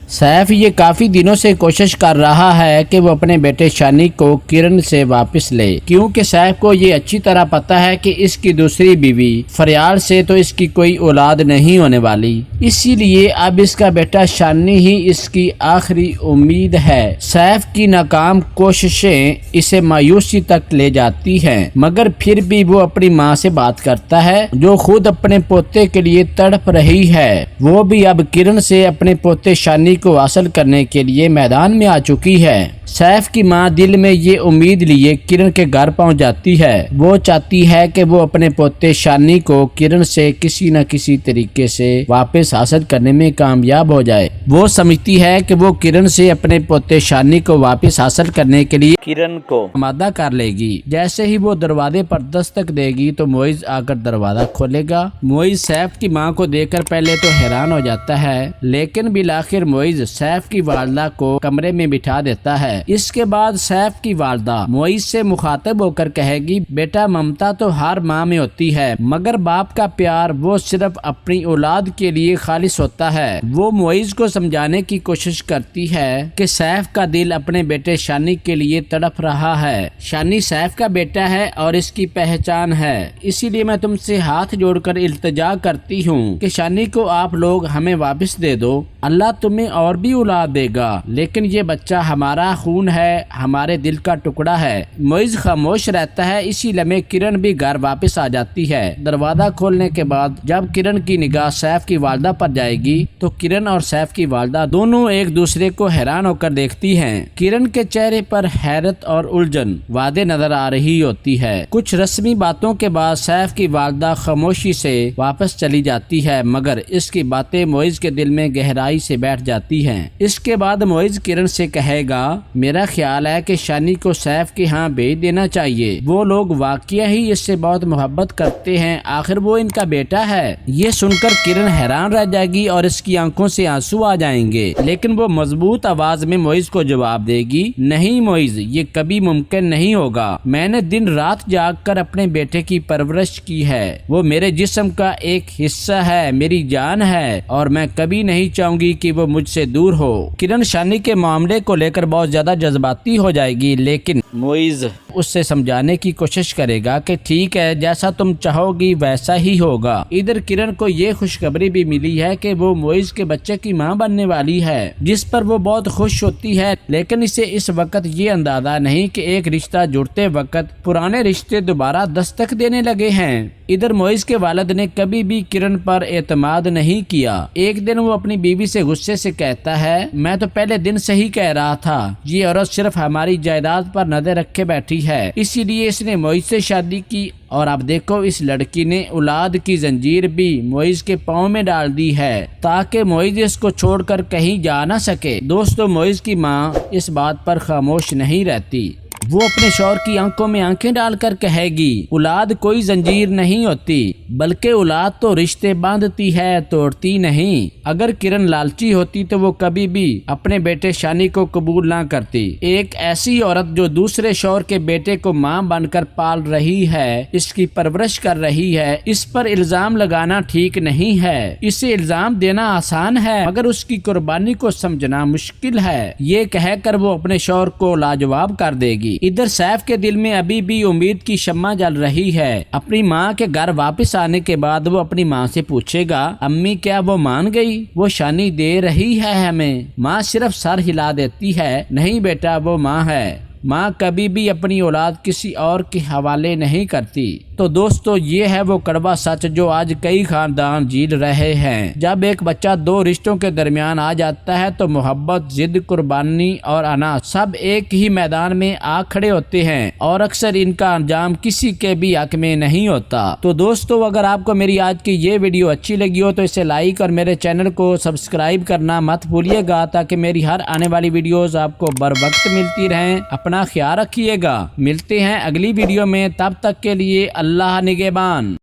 सैफ ये काफी दिनों से कोशिश कर रहा है कि वो अपने बेटे शानी को किरण से वापस ले, क्योंकि सैफ को ये अच्छी तरह पता है कि इसकी दूसरी बीवी फरियाल से तो इसकी कोई औलाद नहीं होने वाली। इसीलिए अब इसका बेटा शानी ही इसकी आखिरी उम्मीद है। सैफ की नाकाम कोशिशें इसे मायूसी तक ले जाती हैं, मगर फिर भी वो अपनी माँ से बात करता है जो खुद अपने पोते के लिए तड़प रही है। वो भी अब किरण से अपने पोते शानी को हासिल करने के लिए मैदान में आ चुकी है। सैफ की मां दिल में ये उम्मीद लिए किरण के घर पहुंच जाती है। वो चाहती है कि वो अपने पोते शानी को किरण से किसी न किसी तरीके से वापस हासिल करने में कामयाब हो जाए। वो समझती है कि वो किरण से अपने पोते शानी को वापस हासिल करने के लिए किरण को आमादा कर लेगी। जैसे ही वो दरवाजे पर दस्तक देगी तो मोइज आकर दरवाजा खोलेगा। मोइज सैफ की माँ को देखकर पहले तो हैरान हो जाता है, लेकिन बिलाखिर मोइज सैफ की वालदा को कमरे में बिठा देता है। इसके बाद सैफ की वालदा मोइज से मुखातब होकर कहेगी, बेटा ममता तो हर माँ में होती है, मगर बाप का प्यार वो सिर्फ अपनी औलाद के लिए खालिस होता है। वो मोइज को समझाने की कोशिश करती है कि सैफ का दिल अपने बेटे शानी के लिए तड़प रहा है। शानी सैफ का बेटा है और इसकी पहचान है, इसीलिए मैं तुमसे हाथ जोड़कर इल्तिजा करती हूँ कि शानी को आप लोग हमें वापस दे दो। अल्लाह तुम्हें और भी औलाद देगा, लेकिन ये बच्चा हमारा खून है, हमारे दिल का टुकड़ा है। मोइज खामोश रहता है। इसी लम्हे किरण भी घर वापस आ जाती है। दरवाजा खोलने के बाद जब किरण की निगाह सैफ की वालदा पर जाएगी तो किरण और सैफ की वालदा दोनों एक दूसरे को हैरान होकर देखती हैं। किरण के चेहरे पर हैरत और उलझन वादे नजर आ रही होती है। कुछ रस्मी बातों के बाद सैफ की वालदा खामोशी से वापस चली जाती है, मगर इसकी बातें मोइज के दिल में गहराई से बैठ जाती हैं। इसके बाद मोइज किरण से कहेगा, मेरा ख्याल है कि शानी को सैफ के यहाँ भेज देना चाहिए। वो लोग वाकई ही इससे बहुत मोहब्बत करते हैं, आखिर वो इनका बेटा है। ये सुनकर किरण हैरान रह जाएगी और इसकी आंखों से आंसू आ जाएंगे, लेकिन वो मजबूत आवाज में मोइज को जवाब देगी, नहीं मोइज, ये कभी मुमकिन नहीं होगा। मैंने दिन रात जाग कर अपने बेटे की परवरिश की है। वो मेरे जिस्म का एक हिस्सा है, मेरी जान है, और मैं कभी नहीं चाहूंगी कि वो मुझसे दूर हो। किरण शानी के मामले को लेकर बहुत ज्यादा जज्बाती हो जाएगी, लेकिन मोइज उससे समझाने की कोशिश करेगा कि ठीक है, जैसा तुम चाहोगी वैसा ही होगा। इधर किरण को ये खुशखबरी भी मिली है कि वो मोइज के बच्चे की मां बनने वाली है, जिस पर वो बहुत खुश होती है, लेकिन इसे इस वक्त ये अंदाजा नहीं कि एक रिश्ता जुड़ते वक्त पुराने रिश्ते दोबारा दस्तक देने लगे हैं। इधर मोइज के वालिद ने कभी भी किरण पर एतमाद नहीं किया। एक दिन वो अपनी बीवी से गुस्से से कहता है, मैं तो पहले दिन से ही कह रहा था ये औरत सिर्फ हमारी जायदाद पर नजर रखे बैठी है, इसीलिए इसने मोइज से शादी की, और अब देखो इस लड़की ने औलाद की जंजीर भी मोइज के पाँव में डाल दी है ताकि मोइज इसको छोड़कर कहीं जा ना सके। दोस्तों, मोइज की माँ इस बात पर खामोश नहीं रहती। वो अपने शौहर की आंखों में आंखें डालकर कहेगी, औलाद कोई जंजीर नहीं होती, बल्कि औलाद तो रिश्ते बांधती है, तोड़ती नहीं। अगर किरण लालची होती तो वो कभी भी अपने बेटे शानी को कबूल ना करती। एक ऐसी औरत जो दूसरे शौहर के बेटे को मां बनकर पाल रही है, इसकी परवरिश कर रही है, इस पर इल्जाम लगाना ठीक नहीं है। इसे इल्जाम देना आसान है, मगर उसकी कुर्बानी को समझना मुश्किल है। ये कहकर वो अपने शौहर को लाजवाब कर देगी। इधर सैफ के दिल में अभी भी उम्मीद की शम्मा जल रही है। अपनी माँ के घर वापस आने के बाद वो अपनी माँ से पूछेगा, अम्मी क्या वो मान गई? वो शानी दे रही है हमें? माँ सिर्फ सर हिला देती है, नहीं बेटा वो माँ है। माँ कभी भी अपनी औलाद किसी और के हवाले नहीं करती। तो दोस्तों, ये है वो कड़वा सच जो आज कई खानदान झेल रहे हैं। जब एक बच्चा दो रिश्तों के दरमियान आ जाता है तो मोहब्बत, जिद, कुर्बानी और अनाज सब एक ही मैदान में आ खड़े होते हैं, और अक्सर इनका अंजाम किसी के भी हक में नहीं होता। तो दोस्तों, अगर आपको मेरी आज की ये वीडियो अच्छी लगी हो तो इसे लाइक और मेरे चैनल को सब्सक्राइब करना मत भूलिएगा, ताकि मेरी हर आने वाली वीडियोस आपको बर वक्त मिलती रहें। अपना ख्याल रखिएगा। मिलते हैं अगली वीडियो में, तब तक के लिए अल्लाह निगहबान।